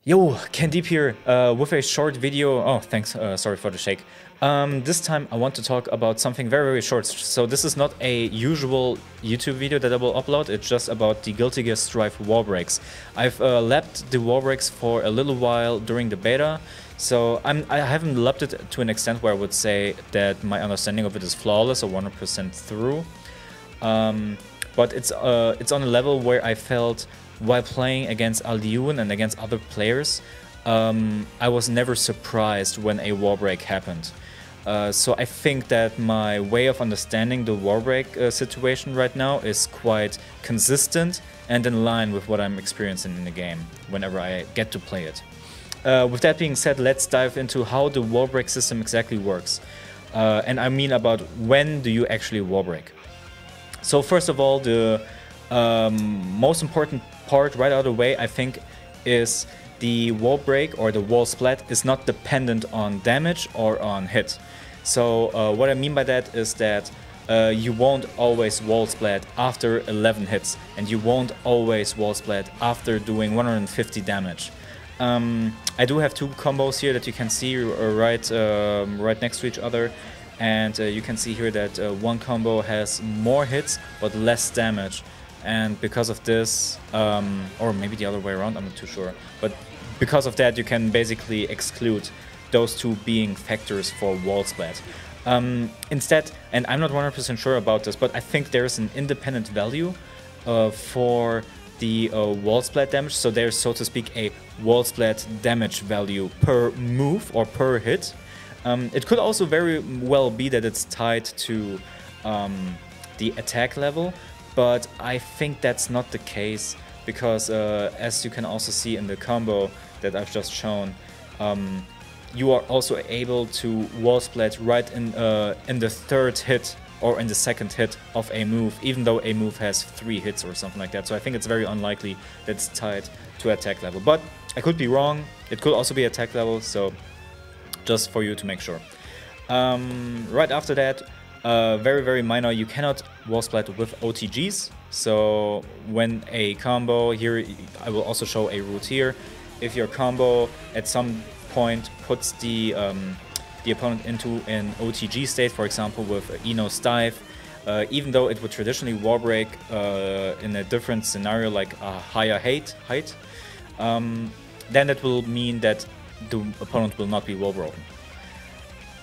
Yo, KenDeep here with a short video. Oh, thanks. Sorry for the shake. This time I want to talk about something very, very short. So this is not a usual YouTube video that I will upload. It's just about the Guilty Gear Strive Wallbreaks. I've lapped the Wallbreaks for a little while during the beta. So I haven't lapped it to an extent where I would say that my understanding of it is flawless or 100% through. But it's on a level where I felt while playing against Aldiun and against other players, I was never surprised when a Wallbreak happened. So I think that my way of understanding the Wallbreak situation right now is quite consistent and in line with what I'm experiencing in the game whenever I get to play it. With that being said, let's dive into how the Wallbreak system exactly works. And I mean about when do you actually Wallbreak. So first of all, the most important part right out of the way, I think, is the wall break or the wall splat is not dependent on damage or on hit. So what I mean by that is that you won't always wall splat after 11 hits, and you won't always wall splat after doing 150 damage. I do have two combos here that you can see right next to each other, and you can see here that one combo has more hits but less damage. And because of this, or maybe the other way around, I'm not too sure, but because of that you can basically exclude those two being factors for wall splat. Instead, and I'm not 100% sure about this, but I think there's an independent value for the wall splat damage, so there's, so to speak, a wall splat damage value per move or per hit. It could also very well be that it's tied to the attack level, but I think that's not the case because as you can also see in the combo that I've just shown, you are also able to wall splat right in the third hit or in the second hit of a move, even though a move has 3 hits or something like that. So I think it's very unlikely that it's tied to attack level. But I could be wrong. It could also be attack level, so just for you to make sure. Right after that, very, very minor, you cannot wall splat with OTGs. So when a combo, here I will also show a route here, if your combo at some point puts the opponent into an OTG state, for example with Eno Stive, even though it would traditionally wall break in a different scenario like a higher height, then that will mean that the opponent will not be wall broken.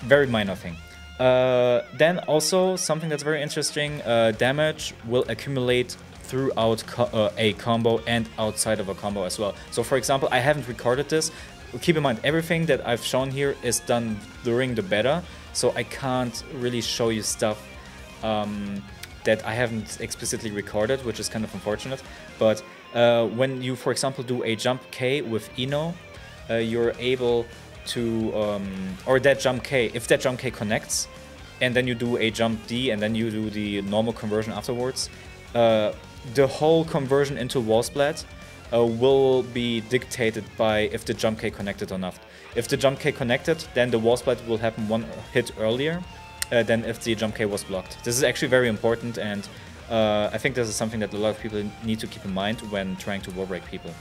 Very minor thing. Then also something that's very interesting, damage will accumulate throughout a combo and outside of a combo as well. So for example, I haven't recorded this. Keep in mind, everything that I've shown here is done during the beta, so I can't really show you stuff that I haven't explicitly recorded, which is kind of unfortunate. But when you, for example, do a jump K with Eno, you're able to, or that jump K, if that jump K connects, and then you do a jump D, and then you do the normal conversion afterwards, the whole conversion into wall splat will be dictated by if the jump K connected or not. If the jump K connected, then the wall splat will happen one hit earlier than if the jump K was blocked. This is actually very important, and I think this is something that a lot of people need to keep in mind when trying to wall break people.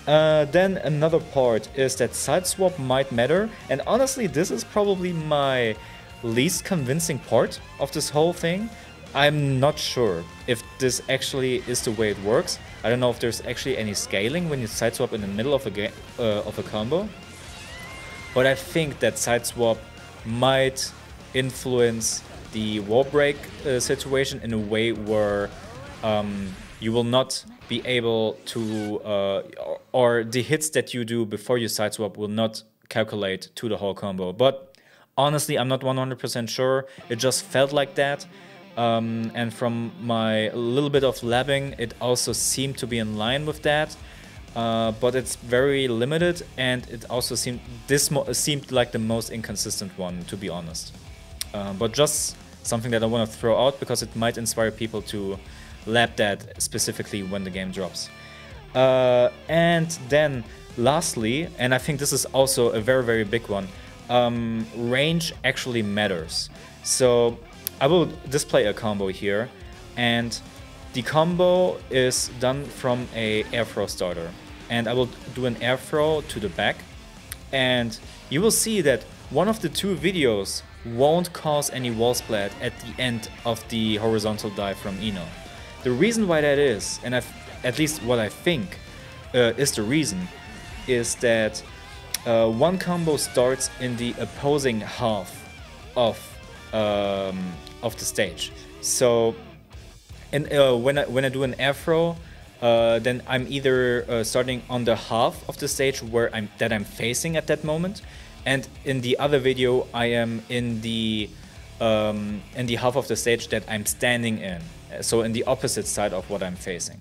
Then another part is that side swap might matter, and honestly this is probably my least convincing part of this whole thing. I'm not sure if this actually is the way it works. I don't know if there's actually any scaling when you side swap in the middle of a combo, but I think that side swap might influence the wall break situation in a way where you will not be able to, or the hits that you do before you side swap will not calculate to the whole combo. But honestly, I'm not 100% sure. It just felt like that. And from my little bit of labbing, it also seemed to be in line with that. But it's very limited, and it also seemed like the most inconsistent one, to be honest. But just something that I want to throw out because it might inspire people to lab that specifically when the game drops. And then lastly, and I think this is also a very, very big one, range actually matters. So I will display a combo here, and the combo is done from a air throw starter. and I will do an air throw to the back, and you will see that one of the two videos won't cause any wall splat at the end of the horizontal dive from Eno. The reason why that is, and at least what I think is the reason, is that one combo starts in the opposing half of the stage. So, and when I do an air throw, then I'm either starting on the half of the stage where I'm facing at that moment, and in the other video I am in the half of the stage that I'm standing in. So in the opposite side of what I'm facing.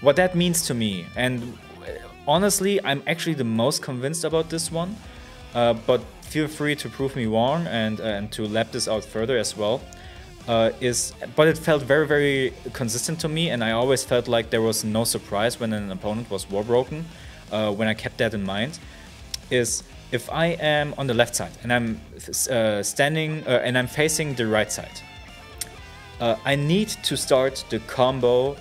What that means to me, and honestly, I'm actually the most convinced about this one, but feel free to prove me wrong and to lap this out further as well. But it felt very, very consistent to me, and I always felt like there was no surprise when an opponent was wall broken. When I kept that in mind, is if I am on the left side and I'm standing and I'm facing the right side, I need to start the combo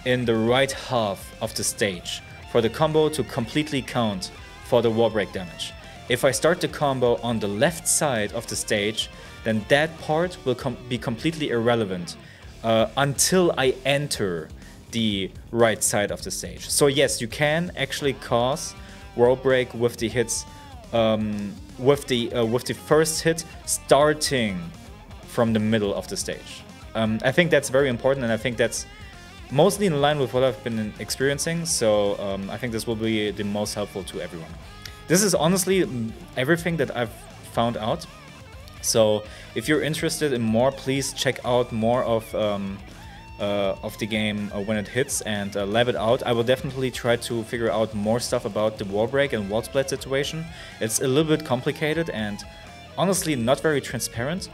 in the right half of the stage for the combo to completely count for the wall break damage. If I start the combo on the left side of the stage, then that part will be completely irrelevant until I enter the right side of the stage. So yes, you can actually cause wall break with the hits, with the first hit starting from the middle of the stage. I think that's very important, and I think that's mostly in line with what I've been experiencing, so I think this will be the most helpful to everyone. This is honestly everything that I've found out. So if you're interested in more, please check out more of the game when it hits and lab it out. I will definitely try to figure out more stuff about the wall break and wall splat situation. It's a little bit complicated and honestly not very transparent,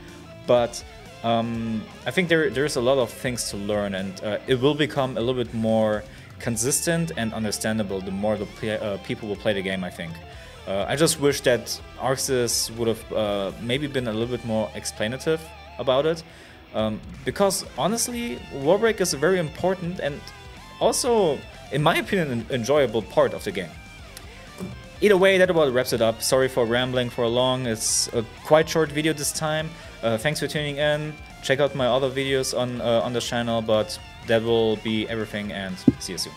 but I think there's a lot of things to learn, and it will become a little bit more consistent and understandable the more the people will play the game, I think. I just wish that Arxis would have maybe been a little bit more explanative about it, because honestly, wall break is a very important and also, in my opinion, an enjoyable part of the game. Either way, that about wraps it up. Sorry for rambling for long. It's a quite short video this time. Thanks for tuning in. Check out my other videos on the channel, but that will be everything, and see you soon.